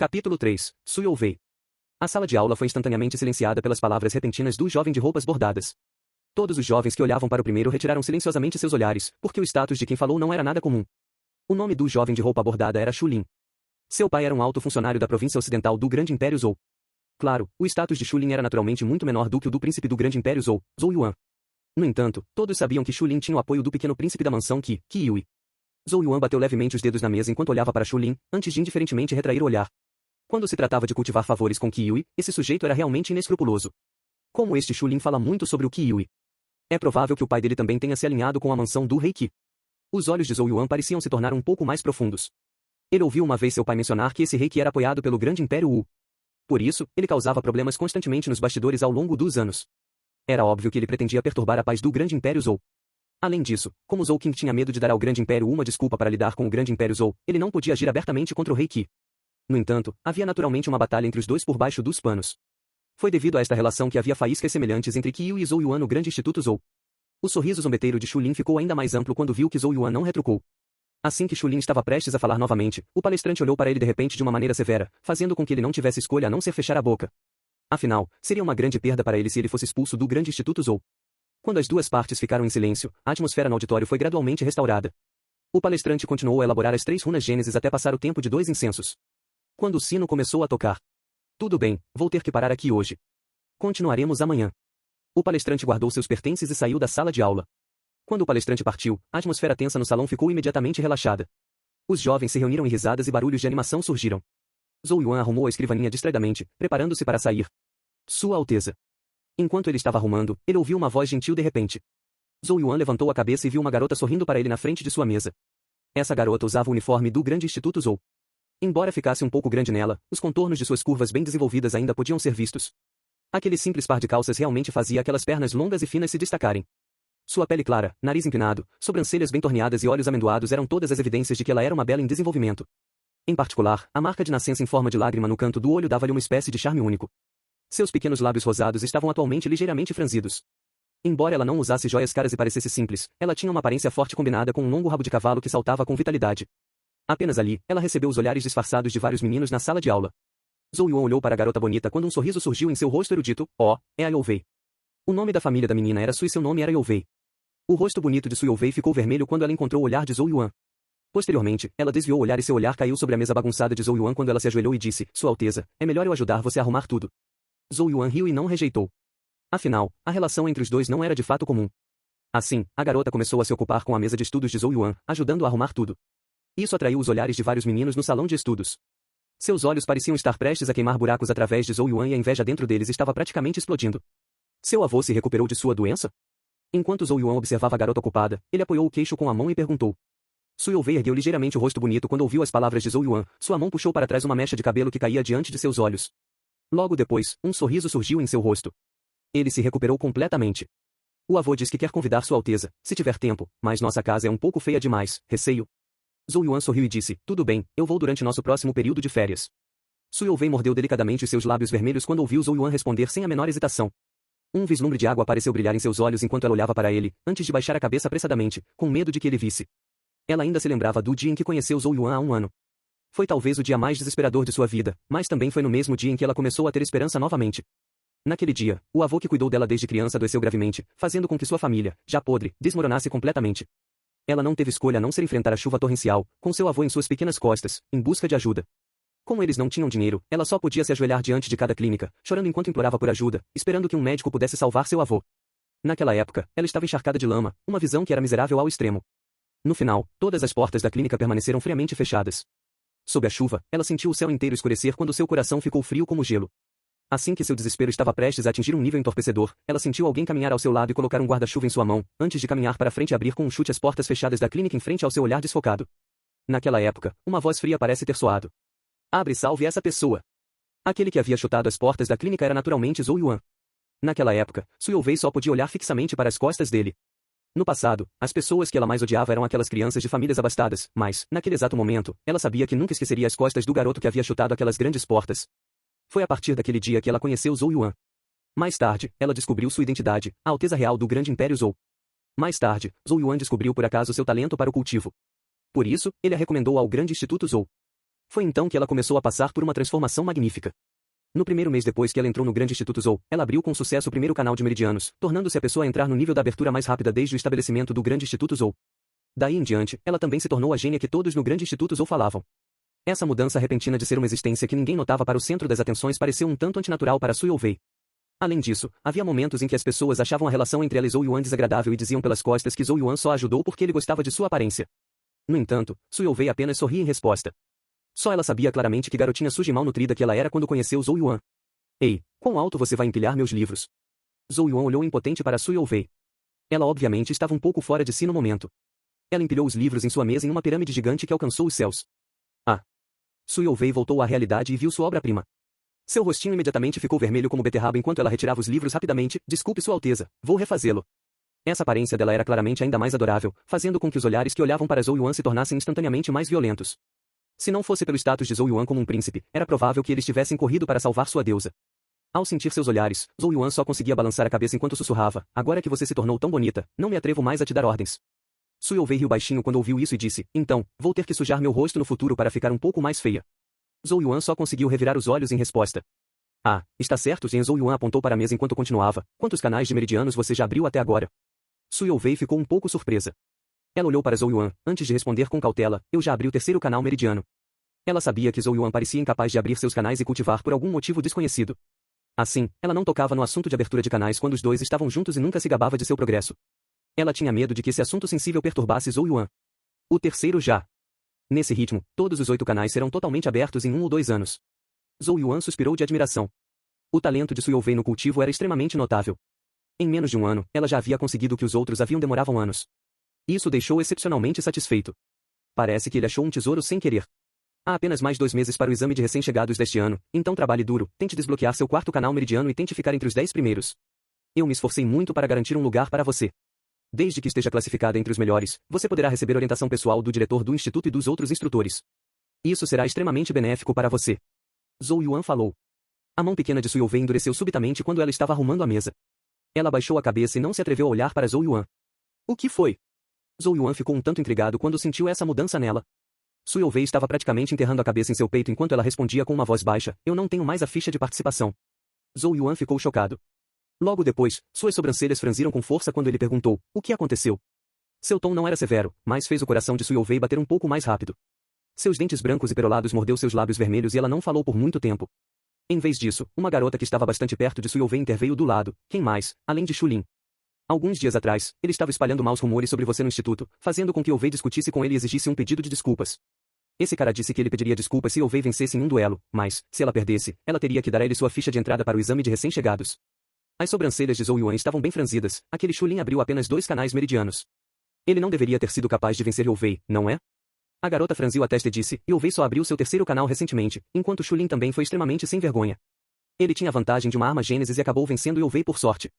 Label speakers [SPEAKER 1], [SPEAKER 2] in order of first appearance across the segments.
[SPEAKER 1] Capítulo 3. Suyou Wei. A sala de aula foi instantaneamente silenciada pelas palavras repentinas do jovem de roupas bordadas. Todos os jovens que olhavam para o primeiro retiraram silenciosamente seus olhares, porque o status de quem falou não era nada comum. O nome do jovem de roupa bordada era Shu Lin. Seu pai era um alto funcionário da província ocidental do Grande Império Zhou. Claro, o status de Shu Lin era naturalmente muito menor do que o do príncipe do Grande Império Zhou, Zhou Yuan. No entanto, todos sabiam que Shu Lin tinha o apoio do pequeno príncipe da mansão Qi Yui. Zhou Yuan bateu levemente os dedos na mesa enquanto olhava para Shu Lin, antes de indiferentemente retrair o olhar. Quando se tratava de cultivar favores com Qi Yui, esse sujeito era realmente inescrupuloso. Como este Shu Lin fala muito sobre o Qi Yui. É provável que o pai dele também tenha se alinhado com a mansão do rei Qi. Os olhos de Zhou Yuan pareciam se tornar um pouco mais profundos. Ele ouviu uma vez seu pai mencionar que esse rei Qi era apoiado pelo Grande Império Wu. Por isso, ele causava problemas constantemente nos bastidores ao longo dos anos. Era óbvio que ele pretendia perturbar a paz do Grande Império Zhou. Além disso, como Zhou Qing tinha medo de dar ao Grande Império uma desculpa para lidar com o Grande Império Zhou, ele não podia agir abertamente contra o rei Qi. No entanto, havia naturalmente uma batalha entre os dois por baixo dos panos. Foi devido a esta relação que havia faíscas semelhantes entre Qi Yui e Zhou Yuan no Grande Instituto Zhou. O sorriso zombeteiro de Shu Lin ficou ainda mais amplo quando viu que Zhou Yuan não retrucou. Assim que Shu Lin estava prestes a falar novamente, o palestrante olhou para ele de repente de uma maneira severa, fazendo com que ele não tivesse escolha a não ser fechar a boca. Afinal, seria uma grande perda para ele se ele fosse expulso do Grande Instituto Zhou. Quando as duas partes ficaram em silêncio, a atmosfera no auditório foi gradualmente restaurada. O palestrante continuou a elaborar as 3 runas Gênesis até passar o tempo de 2 incensos. Quando o sino começou a tocar. Tudo bem, vou ter que parar aqui hoje. Continuaremos amanhã. O palestrante guardou seus pertences e saiu da sala de aula. Quando o palestrante partiu, a atmosfera tensa no salão ficou imediatamente relaxada. Os jovens se reuniram e risadas e barulhos de animação surgiram. Zhou Yuan arrumou a escrivaninha distraidamente, preparando-se para sair. Sua Alteza. Enquanto ele estava arrumando, ele ouviu uma voz gentil de repente. Zhou Yuan levantou a cabeça e viu uma garota sorrindo para ele na frente de sua mesa. Essa garota usava o uniforme do Grande Instituto Zhou. Embora ficasse um pouco grande nela, os contornos de suas curvas bem desenvolvidas ainda podiam ser vistos. Aquele simples par de calças realmente fazia aquelas pernas longas e finas se destacarem. Sua pele clara, nariz empinado, sobrancelhas bem torneadas e olhos amendoados eram todas as evidências de que ela era uma bela em desenvolvimento. Em particular, a marca de nascença em forma de lágrima no canto do olho dava-lhe uma espécie de charme único. Seus pequenos lábios rosados estavam atualmente ligeiramente franzidos. Embora ela não usasse joias caras e parecesse simples, ela tinha uma aparência forte combinada com um longo rabo de cavalo que saltava com vitalidade. Apenas ali, ela recebeu os olhares disfarçados de vários meninos na sala de aula. Zhou Yuan olhou para a garota bonita quando um sorriso surgiu em seu rosto erudito. É a Youwei. O nome da família da menina era Su e seu nome era Youwei. O rosto bonito de Su Youwei ficou vermelho quando ela encontrou o olhar de Zhou Yuan. Posteriormente, ela desviou o olhar e seu olhar caiu sobre a mesa bagunçada de Zhou Yuan quando ela se ajoelhou e disse, Sua Alteza, é melhor eu ajudar você a arrumar tudo. Zhou Yuan riu e não rejeitou. Afinal, a relação entre os dois não era de fato comum. Assim, a garota começou a se ocupar com a mesa de estudos de Zhou Yuan, ajudando a arrumar tudo. Isso atraiu os olhares de vários meninos no salão de estudos. Seus olhos pareciam estar prestes a queimar buracos através de Zhou Yuan e a inveja dentro deles estava praticamente explodindo. Seu avô se recuperou de sua doença? Enquanto Zhou Yuan observava a garota ocupada, ele apoiou o queixo com a mão e perguntou. Su Youwei ergueu ligeiramente o rosto bonito quando ouviu as palavras de Zhou Yuan, sua mão puxou para trás uma mecha de cabelo que caía diante de seus olhos. Logo depois, um sorriso surgiu em seu rosto. Ele se recuperou completamente. O avô diz que quer convidar Sua Alteza, se tiver tempo, mas nossa casa é um pouco feia demais, receio. Zhou Yuan sorriu e disse, tudo bem, eu vou durante nosso próximo período de férias. Su Youwei mordeu delicadamente os seus lábios vermelhos quando ouviu Zhou Yuan responder sem a menor hesitação. Um vislumbre de água pareceu brilhar em seus olhos enquanto ela olhava para ele, antes de baixar a cabeça apressadamente, com medo de que ele visse. Ela ainda se lembrava do dia em que conheceu Zhou Yuan há 1 ano. Foi talvez o dia mais desesperador de sua vida, mas também foi no mesmo dia em que ela começou a ter esperança novamente. Naquele dia, o avô que cuidou dela desde criança adoeceu gravemente, fazendo com que sua família, já podre, desmoronasse completamente. Ela não teve escolha a não ser enfrentar a chuva torrencial, com seu avô em suas pequenas costas, em busca de ajuda. Como eles não tinham dinheiro, ela só podia se ajoelhar diante de cada clínica, chorando enquanto implorava por ajuda, esperando que um médico pudesse salvar seu avô. Naquela época, ela estava encharcada de lama, uma visão que era miserável ao extremo. No final, todas as portas da clínica permaneceram friamente fechadas. Sob a chuva, ela sentiu o céu inteiro escurecer quando seu coração ficou frio como gelo. Assim que seu desespero estava prestes a atingir um nível entorpecedor, ela sentiu alguém caminhar ao seu lado e colocar um guarda-chuva em sua mão, antes de caminhar para frente e abrir com um chute as portas fechadas da clínica em frente ao seu olhar desfocado. Naquela época, uma voz fria parece ter soado. Abre e salve essa pessoa. Aquele que havia chutado as portas da clínica era naturalmente Zhou Yuan. Naquela época, Su Youwei só podia olhar fixamente para as costas dele. No passado, as pessoas que ela mais odiava eram aquelas crianças de famílias abastadas, mas, naquele exato momento, ela sabia que nunca esqueceria as costas do garoto que havia chutado aquelas grandes portas. Foi a partir daquele dia que ela conheceu Zhou Yuan. Mais tarde, ela descobriu sua identidade, a Alteza Real do Grande Império Zhou. Mais tarde, Zhou Yuan descobriu por acaso seu talento para o cultivo. Por isso, ele a recomendou ao Grande Instituto Zhou. Foi então que ela começou a passar por uma transformação magnífica. No primeiro mês depois que ela entrou no Grande Instituto Zou, ela abriu com sucesso o primeiro canal de meridianos, tornando-se a pessoa a entrar no nível da abertura mais rápida desde o estabelecimento do Grande Instituto Zou. Daí em diante, ela também se tornou a gênia que todos no Grande Instituto Zou falavam. Essa mudança repentina de ser uma existência que ninguém notava para o centro das atenções pareceu um tanto antinatural para Su Youfei. Além disso, havia momentos em que as pessoas achavam a relação entre ela e Zhou Yuan desagradável e diziam pelas costas que Zhou Yuan só a ajudou porque ele gostava de sua aparência. No entanto, Su Youfei apenas sorria em resposta. Só ela sabia claramente que garotinha suja e mal nutrida que ela era quando conheceu Zhou Yuan. Ei, quão alto você vai empilhar meus livros? Zhou Yuan olhou impotente para Su Youfei. Ela obviamente estava um pouco fora de si no momento. Ela empilhou os livros em sua mesa em uma pirâmide gigante que alcançou os céus. Ah! Su Youfei voltou à realidade e viu sua obra-prima. Seu rostinho imediatamente ficou vermelho como beterraba enquanto ela retirava os livros rapidamente. Desculpe, Sua Alteza, vou refazê-lo. Essa aparência dela era claramente ainda mais adorável, fazendo com que os olhares que olhavam para Zhou Yuan se tornassem instantaneamente mais violentos. Se não fosse pelo status de Zhou Yuan como um príncipe, era provável que eles tivessem corrido para salvar sua deusa. Ao sentir seus olhares, Zhou Yuan só conseguia balançar a cabeça enquanto sussurrava, agora que você se tornou tão bonita, não me atrevo mais a te dar ordens. Su Youfei riu baixinho quando ouviu isso e disse, então, vou ter que sujar meu rosto no futuro para ficar um pouco mais feia. Zhou Yuan só conseguiu revirar os olhos em resposta. Ah, está certo, Zhou Yuan apontou para a mesa enquanto continuava, quantos canais de meridianos você já abriu até agora? Su Youfei ficou um pouco surpresa. Ela olhou para Zhou Yuan, antes de responder com cautela, eu já abri o terceiro canal meridiano. Ela sabia que Zhou Yuan parecia incapaz de abrir seus canais e cultivar por algum motivo desconhecido. Assim, ela não tocava no assunto de abertura de canais quando os dois estavam juntos e nunca se gabava de seu progresso. Ela tinha medo de que esse assunto sensível perturbasse Zhou Yuan. O terceiro já. Nesse ritmo, todos os 8 canais serão totalmente abertos em 1 ou 2 anos. Zhou Yuan suspirou de admiração. O talento de Su Youfei no cultivo era extremamente notável. Em menos de um ano, ela já havia conseguido o que os outros haviam demoravam anos. Isso o deixou excepcionalmente satisfeito. Parece que ele achou um tesouro sem querer. Há apenas mais 2 meses para o exame de recém-chegados deste ano, então trabalhe duro, tente desbloquear seu 4º canal meridiano e tente ficar entre os 10 primeiros. Eu me esforcei muito para garantir um lugar para você. Desde que esteja classificada entre os melhores, você poderá receber orientação pessoal do diretor do instituto e dos outros instrutores. Isso será extremamente benéfico para você. Zhou Yuan falou. A mão pequena de Su Youfei endureceu subitamente quando ela estava arrumando a mesa. Ela baixou a cabeça e não se atreveu a olhar para Zhou Yuan. O que foi? Zhou Yuan ficou um tanto intrigado quando sentiu essa mudança nela. Su Youfei estava praticamente enterrando a cabeça em seu peito enquanto ela respondia com uma voz baixa, eu não tenho mais a ficha de participação. Zhou Yuan ficou chocado. Logo depois, suas sobrancelhas franziram com força quando ele perguntou, o que aconteceu? Seu tom não era severo, mas fez o coração de Su Youfei bater um pouco mais rápido. Seus dentes brancos e perolados mordeu seus lábios vermelhos e ela não falou por muito tempo. Em vez disso, uma garota que estava bastante perto de Su Youfei interveio do lado, quem mais, além de Xulin. Alguns dias atrás, ele estava espalhando maus rumores sobre você no instituto, fazendo com que Youfei discutisse com ele e exigisse um pedido de desculpas. Esse cara disse que ele pediria desculpas se Youfei vencesse em um duelo, mas, se ela perdesse, ela teria que dar a ele sua ficha de entrada para o exame de recém-chegados. As sobrancelhas de Zhou Yuan estavam bem franzidas, aquele Xulin abriu apenas 2 canais meridianos. Ele não deveria ter sido capaz de vencer Youfei, não é? A garota franziu a testa e disse, Youfei só abriu seu 3º canal recentemente, enquanto Xulin também foi extremamente sem vergonha. Ele tinha a vantagem de uma arma Gênesis e acabou vencendo Youfei por sorte.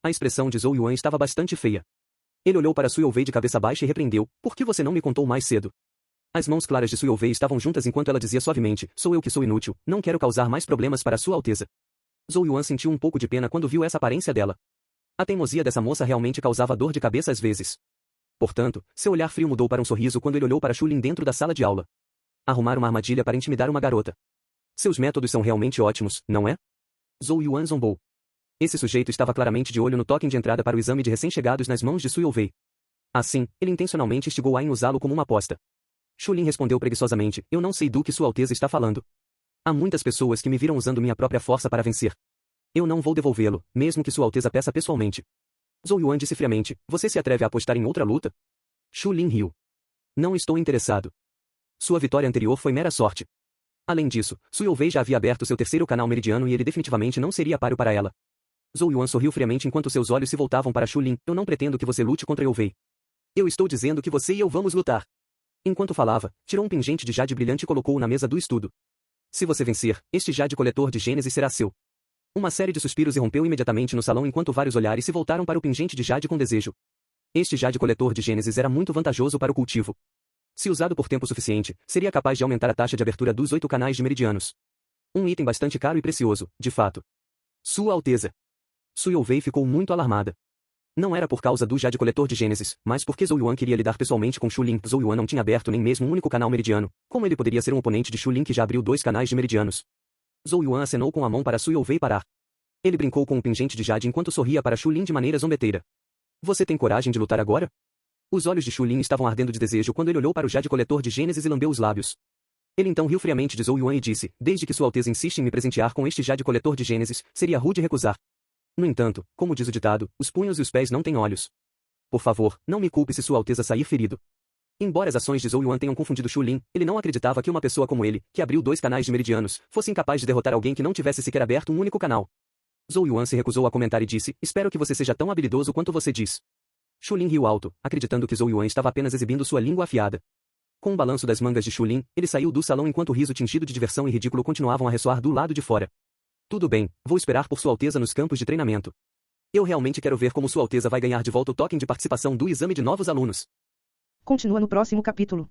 [SPEAKER 1] A expressão de Zhou Yuan estava bastante feia. Ele olhou para Su Youfei de cabeça baixa e repreendeu, por que você não me contou mais cedo? As mãos claras de Su Youfei estavam juntas enquanto ela dizia suavemente, sou eu que sou inútil, não quero causar mais problemas para Sua Alteza. Zhou Yuan sentiu um pouco de pena quando viu essa aparência dela. A teimosia dessa moça realmente causava dor de cabeça às vezes. Portanto, seu olhar frio mudou para um sorriso quando ele olhou para Xulin dentro da sala de aula. Arrumar uma armadilha para intimidar uma garota. Seus métodos são realmente ótimos, não é? Zhou Yuan zombou. Esse sujeito estava claramente de olho no token de entrada para o exame de recém-chegados nas mãos de Su Youfei. Assim, ele intencionalmente instigou-a em usá-lo como uma aposta. Xulin respondeu preguiçosamente, eu não sei do que Sua Alteza está falando. Há muitas pessoas que me viram usando minha própria força para vencer. Eu não vou devolvê-lo, mesmo que Sua Alteza peça pessoalmente. Zhou Yuan disse friamente, você se atreve a apostar em outra luta? Xulin riu. Não estou interessado. Sua vitória anterior foi mera sorte. Além disso, Su Youfei já havia aberto seu 3º canal meridiano e ele definitivamente não seria páreo para ela. Zhou Yuan sorriu friamente enquanto seus olhos se voltavam para Xulin, eu não pretendo que você lute contra Youfei. Eu estou dizendo que você e eu vamos lutar. Enquanto falava, tirou um pingente de jade brilhante e colocou-o na mesa do estudo. Se você vencer, este jade coletor de Gênesis será seu. Uma série de suspiros irrompeu imediatamente no salão enquanto vários olhares se voltaram para o pingente de jade com desejo. Este jade coletor de Gênesis era muito vantajoso para o cultivo. Se usado por tempo suficiente, seria capaz de aumentar a taxa de abertura dos 8 canais de meridianos. Um item bastante caro e precioso, de fato. Sua Alteza. Su Youfei ficou muito alarmada. Não era por causa do Jade Coletor de Gênesis, mas porque Zhou Yuan queria lidar pessoalmente com Shu Lin. Zhou Yuan não tinha aberto nem mesmo um único canal meridiano. Como ele poderia ser um oponente de Shu Lin que já abriu 2 canais de meridianos? Zhou Yuan acenou com a mão para Su Youvei parar. Ele brincou com o pingente de Jade enquanto sorria para Shu Lin de maneira zombeteira. Você tem coragem de lutar agora? Os olhos de Shu Lin estavam ardendo de desejo quando ele olhou para o Jade Coletor de Gênesis e lambeu os lábios. Ele então riu friamente de Zhou Yuan e disse, desde que Sua Alteza insiste em me presentear com este Jade Coletor de Gênesis, seria rude recusar. No entanto, como diz o ditado, os punhos e os pés não têm olhos. Por favor, não me culpe se Sua Alteza sair ferido. Embora as ações de Zhou Yuan tenham confundido Shu Lin, ele não acreditava que uma pessoa como ele, que abriu 2 canais de meridianos, fosse incapaz de derrotar alguém que não tivesse sequer aberto um único canal. Zhou Yuan se recusou a comentar e disse, espero que você seja tão habilidoso quanto você diz. Shu Lin riu alto, acreditando que Zhou Yuan estava apenas exibindo sua língua afiada. Com um balanço das mangas de Shu Lin, ele saiu do salão enquanto o riso tingido de diversão e ridículo continuavam a ressoar do lado de fora. Tudo bem, vou esperar por Sua Alteza nos campos de treinamento. Eu realmente quero ver como Sua Alteza vai ganhar de volta o token de participação do exame de novos alunos.
[SPEAKER 2] Continua no próximo capítulo.